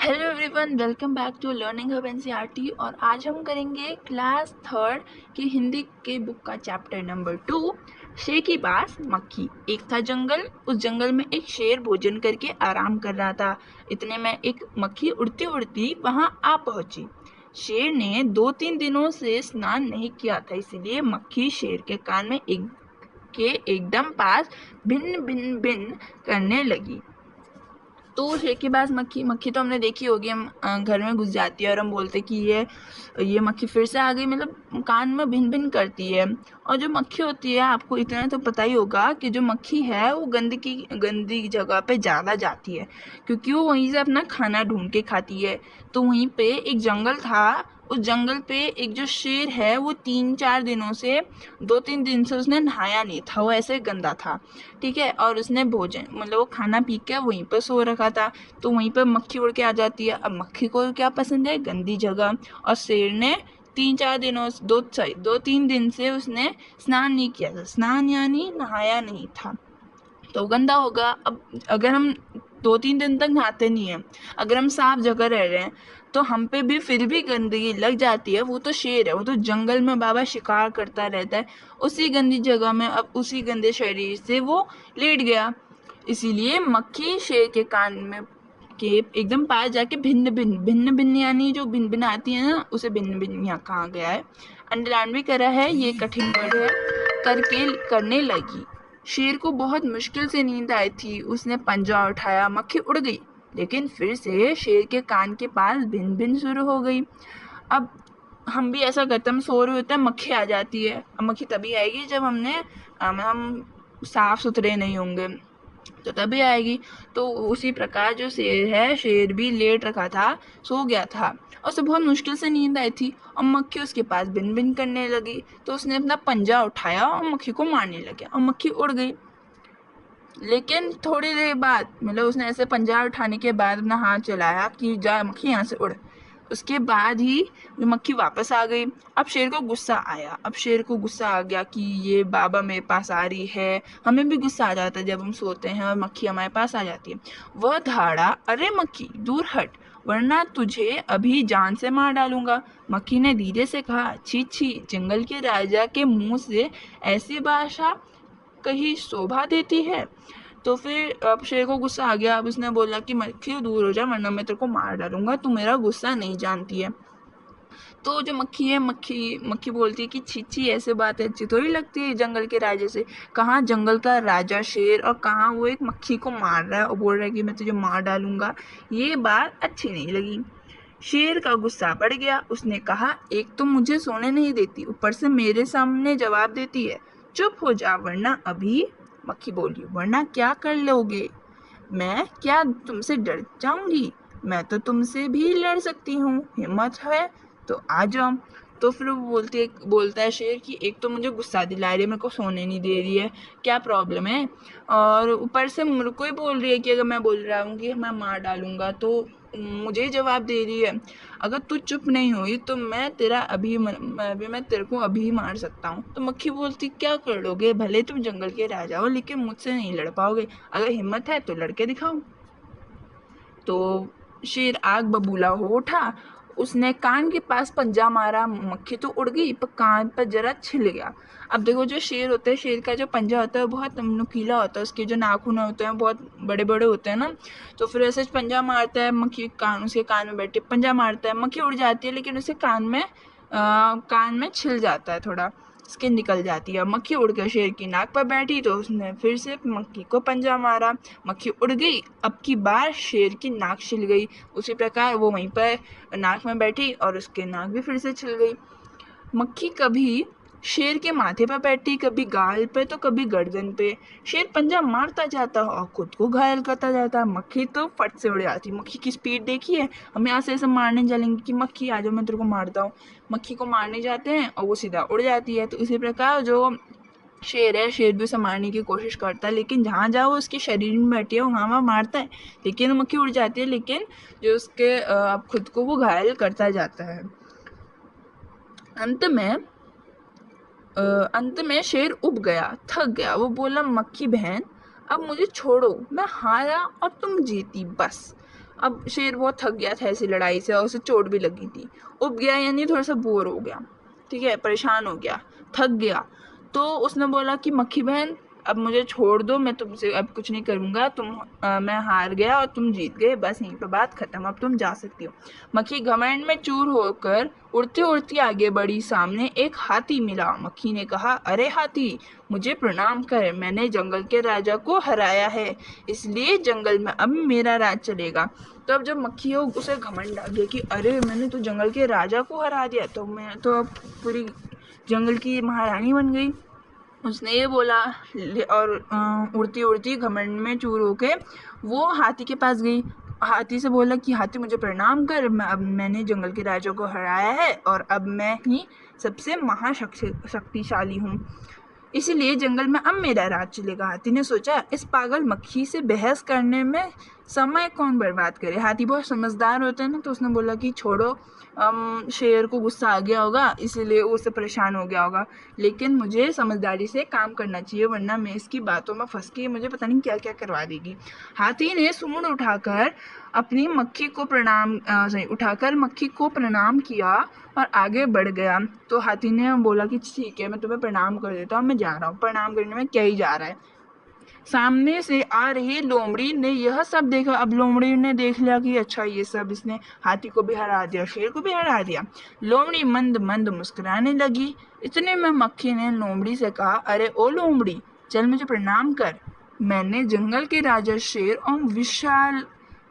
Hello everyone, welcome back to learning hub NCERT. और आज हम करेंगे क्लास थर्ड की हिंदी के बुक का चैप्टर नंबर 2, शेर की बास मक्खी। एक था जंगल, उस जंगल में एक शेर भोजन करके आराम कर रहा था। इतने में एक मक्खी उड़ती उड़ती वहां आ पहुंची। शेर ने 2-3 दिनों से स्नान नहीं किया था, इसलिए मक्खी शेर के कान में एकदम पास भिन्न भिन्न भिन्न करने लगी। तो शेर के पास मक्खी मक्खी तो हमने देखी होगी, हम घर में घुस जाती है और हम बोलते कि ये मक्खी फिर से आ गई, मतलब कान में भिन भिन करती है। और जो मक्खी होती है, आपको इतना तो पता ही होगा कि जो मक्खी है वो गंदी जगह पे ज़्यादा जाती है, क्योंकि वो वहीं से अपना खाना ढूंढ के खाती है। तो वहीं पे एक जंगल था, उस जंगल पे एक जो शेर है वो 2-3 दिन से उसने नहाया नहीं था, वो ऐसे गंदा था। ठीक है, और उसने भोजन मतलब वो खाना पी के वहीं पर सो रखा था। तो वहीं पर मक्खी उड़ के आ जाती है। अब मक्खी को क्या पसंद है? गंदी जगह। और शेर ने 2-3 दिन से उसने स्नान नहीं किया था, स्नान यानी नहाया नहीं था, तो गंदा होगा। अब अगर हम 2-3 दिन तक नहाते नहीं है, अगर हम साफ जगह रह रहे हैं, तो हम पे भी फिर भी गंदगी लग जाती है। वो तो शेर है, वो तो जंगल में बाबा शिकार करता रहता है, उसी गंदी जगह में अब उसी गंदे शरीर से वो लेट गया। इसीलिए मक्खी शेर के कान में के एकदम पास जाके भिन्न भिन्न भिन्न भिन्न यानी जो भिन्न भिन्न आती है ना, उसे भिन्न भिन्न यहाँ कहा गया है, अंडरलाइन भी करा है, ये कठिन वर्ड है, करके करने लगी। शेर को बहुत मुश्किल से नींद आई थी। उसने पंजा उठाया, मक्खी उड़ गई, लेकिन फिर से शेर के कान के पास भिन भिन शुरू हो गई। अब हम भी ऐसा करते, हम सो रहे होते हैं, मक्खी आ जाती है। अब मक्खी तभी आएगी जब हम साफ सुथरे नहीं होंगे, तो तभी आएगी। तो उसी प्रकार जो शेर है, शेर भी लेट रखा था, सो गया था, और उसे बहुत मुश्किल से नींद आई थी, और मक्खी उसके पास भिन भिन करने लगी। तो उसने अपना पंजा उठाया और मक्खी को मारने लगा, और मक्खी उड़ गई। लेकिन थोड़ी देर बाद, मतलब उसने ऐसे पंजा उठाने के बाद अपना हाथ चलाया कि जा मक्खी यहाँ से उड़, उसके बाद ही मक्खी वापस आ गई। अब शेर को गुस्सा आया, अब शेर को गुस्सा आ गया कि ये बाबा मेरे पास आ रही है। हमें भी गुस्सा आ जाता है जब हम सोते हैं और मक्खी हमारे पास आ जाती है। वह धाड़ा, अरे मक्खी दूर हट, वरना तुझे अभी जान से मार डालूंगा। मक्खी ने धीरे से कहा, छी छी, जंगल के राजा के मुंह से ऐसी भाषा कहीं शोभा देती है। तो फिर अब शेर को गुस्सा आ गया। अब उसने बोला कि मक्खी दूर हो जा, वरना मैं तेरे को मार डालूंगा, तू मेरा गुस्सा नहीं जानती है। तो जो मक्खी है, मक्खी मक्खी बोलती है कि छी ऐसे बातें अच्छी थोड़ी लगती है जंगल के राजे से। कहाँ जंगल का राजा शेर, और कहाँ वो एक मक्खी को मार रहा है और बोल रहा है कि मैं तुझे मार डालूंगा। ये बात अच्छी नहीं लगी। शेर का गुस्सा बढ़ गया। उसने कहा, एक तो मुझे सोने नहीं देती, ऊपर से मेरे सामने जवाब देती है। चुप हो जा, वरना अभी, मक्खी बोली, वरना क्या कर लोगे? मैं क्या तुमसे डर जाऊंगी? मैं तो तुमसे भी लड़ सकती हूँ, हिम्मत है तो आ जाओ। तो फिर वो बोलता है शेर कि एक तो मुझे गुस्सा दिला रही है, मेरे को सोने नहीं दे रही है, क्या प्रॉब्लम है? और ऊपर से मेरे को ही बोल रही है कि अगर मैं बोल रहा हूँ कि मैं मार डालूंगा, तो मुझे ही जवाब दे रही है। अगर तू चुप नहीं हुई तो मैं तेरे को अभी मार सकता हूँ। तो मक्खी बोलती, क्या कर लोगे? भले तुम जंगल के राजा हो, लेकिन मुझसे नहीं लड़ पाओगे। अगर हिम्मत है तो लड़के दिखाओ। तो शेर आग बबूला हो उठा। उसने कान के पास पंजा मारा, मक्खी तो उड़ गई पर कान पर जरा छिल गया। अब देखो, जो शेर होता है, शेर का जो पंजा होता है बहुत नुकीला होता है, उसके जो नाखून होते हैं बहुत बड़े बड़े होते हैं ना। तो फिर ऐसे पंजा मारता है, मक्खी उसके कान में बैठे पंजा मारता है, मक्खी उड़ जाती है, लेकिन उसे कान में छिल जाता है, थोड़ा स्किन निकल जाती है। मक्खी उड़कर शेर की नाक पर बैठी, तो उसने फिर से मक्खी को पंजा मारा, मक्खी उड़ गई। अब की बार शेर की नाक छिल गई। उसी प्रकार वो वहीं पर नाक में बैठी और उसकी नाक भी फिर से छिल गई। मक्खी कभी शेर के माथे पर बैठी, कभी गाल पे तो कभी गर्दन पे। शेर पंजा मारता जाता और खुद को घायल करता जाता। मक्खी तो फट से उड़ जाती। मक्खी की स्पीड देखी है? हम यहाँ से ऐसे मारने चलेंगे कि मक्खी आ जाओ, मैं तेरे को मारता हूँ। मक्खी को मारने जाते हैं और वो सीधा उड़ जाती है। तो इसी प्रकार जो शेर है, शेर भी उसे मारने की कोशिश करता है, लेकिन जहाँ जहाँ वो उसके शरीर में बैठी है वहाँ वहाँ मारता है, लेकिन मक्खी उड़ जाती है, लेकिन जो उसके खुद को वो घायल करता जाता है। अंत में शेर उब गया, थक गया। वो बोला, मक्खी बहन, अब मुझे छोड़ो, मैं हारा और तुम जीती, बस अब शेर बहुत थक गया था ऐसी लड़ाई से और उसे चोट भी लगी थी, उब गया यानी थोड़ा सा बोर हो गया, ठीक है, परेशान हो गया, थक गया। तो उसने बोला कि मक्खी बहन अब मुझे छोड़ दो, मैं तुमसे अब कुछ नहीं करूँगा, मैं हार गया और तुम जीत गए, बस यहीं पे बात खत्म, अब तुम जा सकती हो। मक्खी घमंड में चूर होकर उड़ती उड़ती आगे बढ़ी, सामने एक हाथी मिला। मक्खी ने कहा, अरे हाथी, मुझे प्रणाम कर, मैंने जंगल के राजा को हराया है, इसलिए जंगल में अब मेरा राज चलेगा। तो अब जब मक्खी हो उसे घमंड आ गया कि अरे मैंने तो जंगल के राजा को हरा दिया, तो मैं तो अब पूरी जंगल की महारानी बन गई। उसने ये बोला और उड़ती उड़ती घमंड में चूर होके वो हाथी के पास गई। हाथी से बोला कि हाथी मुझे प्रणाम कर, अब मैंने जंगल के राजा को हराया है और अब मैं ही सबसे महाशक्तिशाली हूँ, इसीलिए जंगल में अब मेरा राज चलेगा। हाथी ने सोचा, इस पागल मक्खी से बहस करने में समय कौन बर्बाद करे। हाथी बहुत समझदार होता है ना, तो उसने बोला कि छोड़ो, शेर को गुस्सा आ गया होगा इसीलिए वो उससे परेशान हो गया होगा, लेकिन मुझे समझदारी से काम करना चाहिए वरना मैं इसकी बातों में फंस के मुझे पता नहीं क्या क्या करवा देगी। हाथी ने सूंड उठाकर अपनी मक्खी को मक्खी को प्रणाम किया और आगे बढ़ गया। तो हाथी ने बोला कि ठीक है, मैं तुम्हें प्रणाम कर देता हूँ, मैं जा रहा हूँ, प्रणाम करने में क्या ही जा रहा है। सामने से आ रही लोमड़ी ने यह सब देखा। अब लोमड़ी ने देख लिया कि अच्छा ये सब इसने हाथी को भी हरा दिया, शेर को भी हरा दिया। लोमड़ी मंद मंद मुस्कुराने लगी। इतने में मक्खी ने लोमड़ी से कहा, अरे ओ लोमड़ी, चल मुझे प्रणाम कर, मैंने जंगल के राजा शेर और विशाल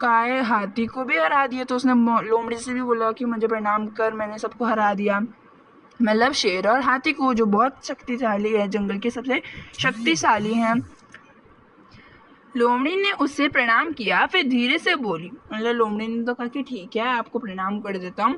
काय हाथी को भी हरा दिया। तो उसने लोमड़ी से भी बोला कि मुझे प्रणाम कर, मैंने सबको हरा दिया, मतलब शेर और हाथी को, जो बहुत शक्तिशाली है, जंगल के सबसे शक्तिशाली हैं। लोमड़ी ने उससे प्रणाम किया, फिर धीरे से बोली, मतलब लोमड़ी ने तो कहा कि ठीक है आपको प्रणाम कर देता हूँ।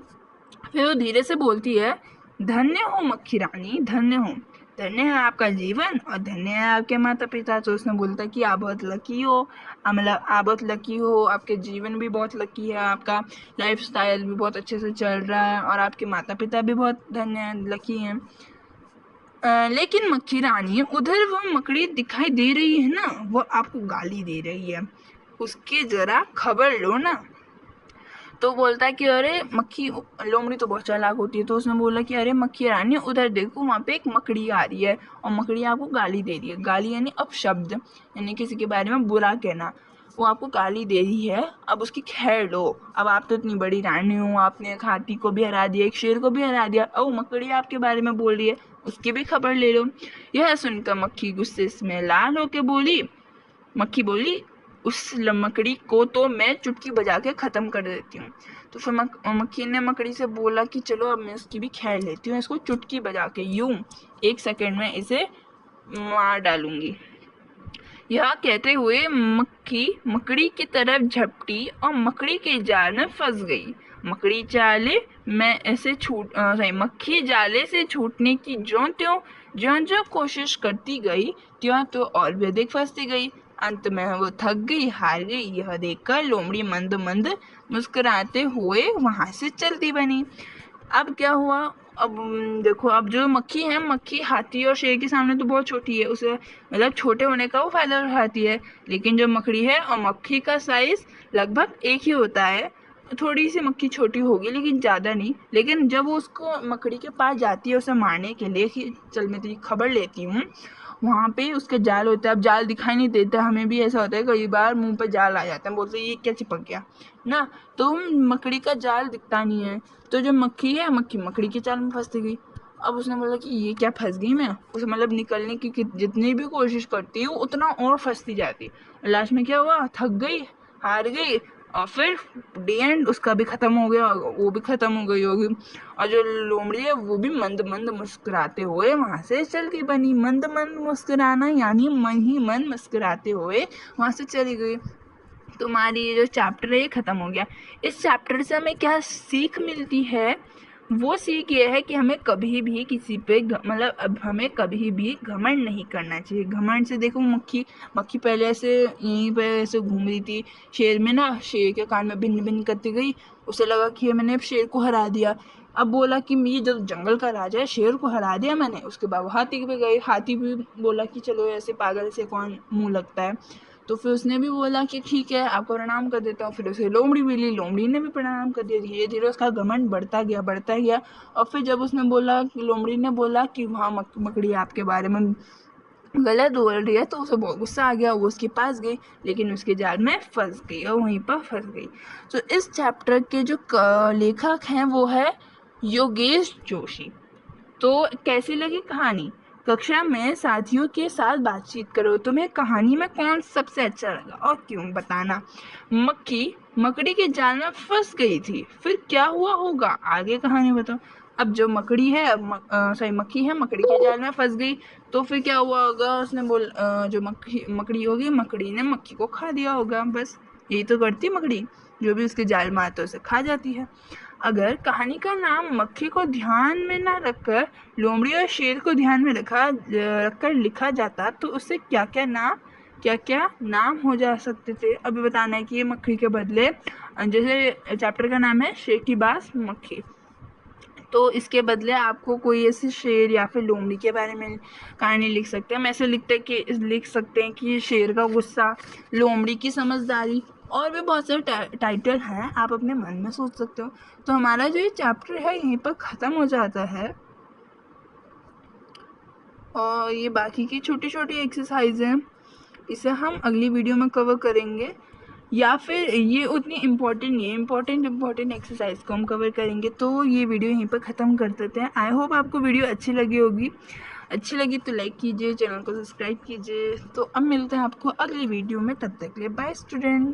फिर वो धीरे से बोलती है, धन्य हो मक्खी रानी, धन्य हो, धन्य है आपका जीवन और धन्य है आपके माता पिता। तो उसने बोलता कि आप बहुत लकी हो, मतलब आप बहुत लकी हो, आपके जीवन भी बहुत लकी है, आपका लाइफ स्टाइल भी बहुत अच्छे से चल रहा है और आपके माता पिता भी बहुत धन्य लकी हैं। लेकिन मक्खी रानी, उधर वो मकड़ी दिखाई दे रही है ना, वो आपको गाली दे रही है, उसकी जरा खबर लो ना। तो बोलता है कि अरे मक्खी, लोमड़ी तो बहुत चालाक होती है, तो उसने बोला कि अरे मक्खी रानी उधर देखो, वहाँ पे एक मकड़ी आ रही है और मकड़ी आपको गाली दे रही है। गाली यानी अपशब्द, यानी किसी के बारे में बुरा कहना, वो आपको गाली दे रही है, अब उसकी खैर लो। अब आप तो इतनी बड़ी रानी हो, आपने एक हाथी को भी हरा दिया, एक शेर को भी हरा दिया, अब मकड़ी आपके बारे में बोल रही है, उसकी भी खबर ले लो। यह सुनकर मक्खी गुस्से में लाल होके बोली, मक्खी बोली, उस मकड़ी को तो मैं चुटकी बजा के ख़त्म कर देती हूँ। तो फिर मक्खी ने मकड़ी से बोला कि चलो अब मैं इसकी भी खैर लेती हूँ, इसको चुटकी बजा के यूं 1 सेकंड में इसे मार डालूंगी। यह कहते हुए मक्खी मकड़ी की तरफ झपटी और मकड़ी के जाल में फंस गई। मक्खी जाले से छूटने की ज्यों कोशिश करती गई, त्यों तो और भी अधिक फंसती गई। अंत में वो थक गई, हार गई। यह देखकर लोमड़ी मंद मंद मुस्कुराते हुए वहां से चलती बनी। अब क्या हुआ, अब देखो, अब जो मक्खी है, मक्खी हाथी और शेर के सामने तो बहुत छोटी है, उसे मतलब छोटे होने का वो फायदा उठाती है। लेकिन जो मकड़ी है और मक्खी का साइज लगभग एक ही होता है, थोड़ी सी मक्खी छोटी होगी लेकिन ज़्यादा नहीं। लेकिन जब वो उसको मकड़ी के पास जाती है उसे मारने के लिए कि चल मैं तेरी खबर लेती हूँ, वहाँ पे उसके जाल होता है। अब जाल दिखाई नहीं देता, हमें भी ऐसा होता है कई बार, मुंह पे जाल आ जाता है, बोलते ये क्या चिपक गया ना, तो मकड़ी का जाल दिखता नहीं है। तो जो मक्खी है, मक्खी मकड़ी के जाल में फंसती गई। अब उसने बोला कि ये क्या, फंस गई मैं, उसे मतलब निकलने की जितनी भी कोशिश करती हूँ उतना और फंसती जाती। लास्ट में क्या हुआ, थक गई, हार गई और फिर डी एंड उसका भी खत्म हो गया, वो भी खत्म हो गई होगी। और जो लोमड़ी है वो भी मंद मंद मुस्कुराते हुए वहां से चल गई बनी। मंद मंद मुस्कुराना यानी मन ही मन मुस्कुराते हुए वहां से चली गई। तुम्हारी ये जो चैप्टर है ये खत्म हो गया। इस चैप्टर से हमें क्या सीख मिलती है, वो सीख ये है कि हमें कभी भी किसी पे मतलब अब हमें कभी भी घमंड नहीं करना चाहिए। घमंड से देखो, मक्खी पहले ऐसे यहीं पे ऐसे घूम रही थी, शेर में ना, शेर के कान में भिन्न भिन्न करती गई, उसे लगा कि मैंने शेर को हरा दिया। अब बोला कि ये जो जंगल का राजा है, शेर को हरा दिया मैंने। उसके बाद हाथी पे गए, हाथी भी बोला कि चलो ऐसे पागल से कौन मुंह लगता है। तो फिर उसने भी बोला कि ठीक है आपको प्रणाम कर देता हूँ। फिर उसे लोमड़ी मिली, लोमड़ी ने भी प्रणाम कर दिया। धीरे धीरे उसका घमंड बढ़ता गया। और फिर जब उसने बोला, लोमड़ी ने बोला कि हाँ मकड़ी आपके बारे में गलत बोल रही है, तो उसे बहुत गुस्सा आ गया। वो उसके पास गई, लेकिन उसके जाल में फंस गई और वहीं पर फंस गई। तो इस चैप्टर के जो लेखक हैं वो है योगेश जोशी। तो कैसी लगी कहानी? कक्षा में साथियों के साथ बातचीत करो, तुम्हें कहानी में कौन सबसे अच्छा लगा और क्यों, बताना। मक्खी मकड़ी के जाल में फंस गई थी, फिर क्या हुआ होगा, आगे कहानी बताओ। अब जो मकड़ी है, मक्खी है, मकड़ी के जाल में फंस गई, तो फिर क्या हुआ होगा? उसने जो मकड़ी होगी, मकड़ी ने मक्खी को खा दिया होगा। बस यही तो करती मकड़ी, जो भी उसके जाल में आता है उसे खा जाती है। अगर कहानी का नाम मक्खी को ध्यान में ना रखकर लोमड़ी और शेर को ध्यान में रखकर लिखा जाता, तो उससे क्या क्या नाम हो जा सकते थे? अभी बताना है कि ये मक्खी के बदले, जैसे चैप्टर का नाम है शेर की बास मक्खी, तो इसके बदले आपको कोई ऐसे शेर या फिर लोमड़ी के बारे में कहानी लिख सकते हैं। हम ऐसे लिख सकते हैं कि शेर का गुस्सा, लोमड़ी की समझदारी, और भी बहुत सारे टाइटल हैं, आप अपने मन में सोच सकते हो। तो हमारा जो ये चैप्टर है यहीं पर ख़त्म हो जाता है। और ये बाकी की छोटी छोटी एक्सरसाइज हैं, इसे हम अगली वीडियो में कवर करेंगे, या फिर ये उतनी इम्पोर्टेंट नहीं है, इम्पोर्टेंट एक्सरसाइज को हम कवर करेंगे। तो ये वीडियो यहीं पर ख़त्म कर देते हैं। आई होप आपको वीडियो अच्छी लगी होगी। अच्छी लगी तो लाइक कीजिए, चैनल को सब्सक्राइब कीजिए। तो अब मिलते हैं आपको अगली वीडियो में, तब तक के लिए बाय स्टूडेंट्स।